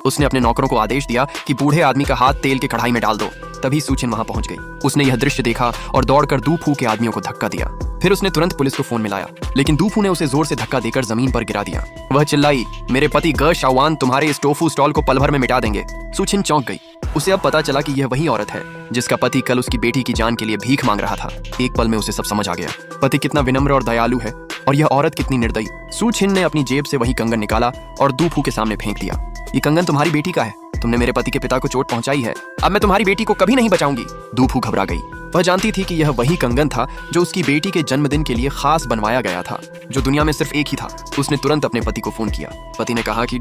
उसने अपने नौकरों को आदेश दिया कि बूढ़े आदमी का हाथ तेल के कढ़ाई में डाल दो। तभी सूचिन वहां पहुंच गई। उसने यह दृश्य देखा और दौड़कर दूफू के आदमियों को धक्का दिया। फिर उसने तुरंत पुलिस को फोन मिलाया, लेकिन दूफू ने उसे जोर से धक्का देकर जमीन पर गिरा दिया। वह चिल्लाई, मेरे पति ग शावान तुम्हारे इस टोफू स्टॉल को पल भर में मिटा देंगे। सूचिन चौंक गई। उसे अब पता चला कि यह वही औरत है जिसका पति कल उसकी बेटी की जान के लिए भीख मांग रहा था। एक पल में उसे सब समझ आ गया। पति कितना विनम्र और दयालु है और यह औरत कितनी निर्दयी। सूचिन ने अपनी जेब से वही कंगन निकाला और दूफू के सामने फेंक दिया। ये कंगन तुम्हारी बेटी का है। तुमने मेरे पति के पिता को चोट पहुंचाई है। अब मैं तुम्हारी बेटी को कभी नहीं बचाऊंगी। दूफू घबरा गई। वह जानती थी कि यह वही कंगन था जो उसकी बेटी के जन्मदिन के लिए खास बनवाया गया था, जो दुनिया में सिर्फ एक ही था। उसने तुरंत अपने पति को फोन किया। पति ने कहा कि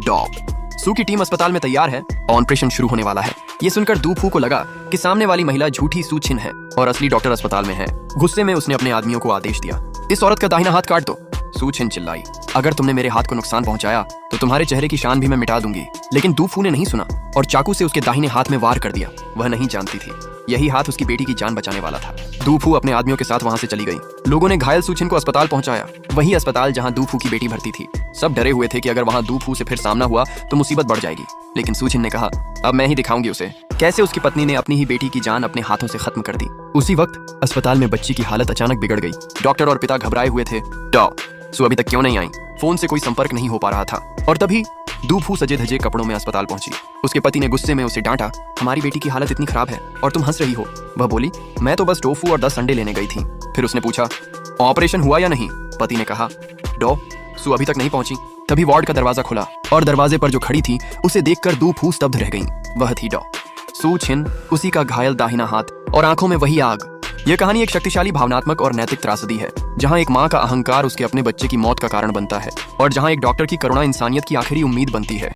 सू की टीम अस्पताल में तैयार है, ऑपरेशन शुरू होने वाला है। ये सुनकर दूफू को लगा कि सामने वाली महिला झूठी सूचिन है और असली डॉक्टर अस्पताल में है। गुस्से में उसने अपने आदमियों को आदेश दिया, इस औरत का दाहिना हाथ काट दो। सूचिन चिल्लाई, अगर तुमने मेरे हाथ को नुकसान पहुंचाया तो तुम्हारे चेहरे की शान भी मैं मिटा दूंगी। लेकिन दूफू ने नहीं सुना और चाकू से उसके दाहिने हाथ में वार कर दिया। वह नहीं जानती थी यही हाथ उसकी बेटी की जान बचाने वाला था। दूफू अपने आदमियों के साथ वहां से चली गई। लोगों ने घायल सूचिन को अस्पताल पहुंचाया, वही अस्पताल जहां दूफू की बेटी भर्ती थी। सब डरे हुए थे कि अगर वहां दूफू से फिर सामना हुआ तो मुसीबत बढ़ जाएगी। लेकिन सूचिन ने कहा, अब मैं ही दिखाऊंगी उसे कैसे उसकी पत्नी ने अपनी ही बेटी की जान अपने हाथों से खत्म कर दी। उसी वक्त अस्पताल में बच्ची की हालत अचानक बिगड़ गई। डॉक्टर और पिता घबराए हुए थे। सू अभी तक क्यों नहीं आई? फोन से कोई संपर्क नहीं हो पा रहा था। और तभी दूफू सजे धजे कपड़ों में अस्पताल पहुंची। उसके पति ने गुस्से में उसे डांटा, हमारी बेटी की हालत इतनी खराब है और तुम हंस रही हो। वह बोली, मैं तो बस टोफू और 10 अंडे लेने गई थी। फिर उसने पूछा, ऑपरेशन हुआ या नहीं? पति ने कहा, सू अभी तक नहीं पहुंची। तभी वार्ड का दरवाजा खुला और दरवाजे पर जो खड़ी थी उसे देखकर दूफू स्तब्ध रह गई। वह थी सूचिन, उसी का घायल दाहिना हाथ और आंखों में वही आग। यह कहानी एक शक्तिशाली भावनात्मक और नैतिक त्रासदी है, जहां एक मां का अहंकार उसके अपने बच्चे की मौत का कारण बनता है और जहां एक डॉक्टर की करुणा इंसानियत की आखिरी उम्मीद बनती है।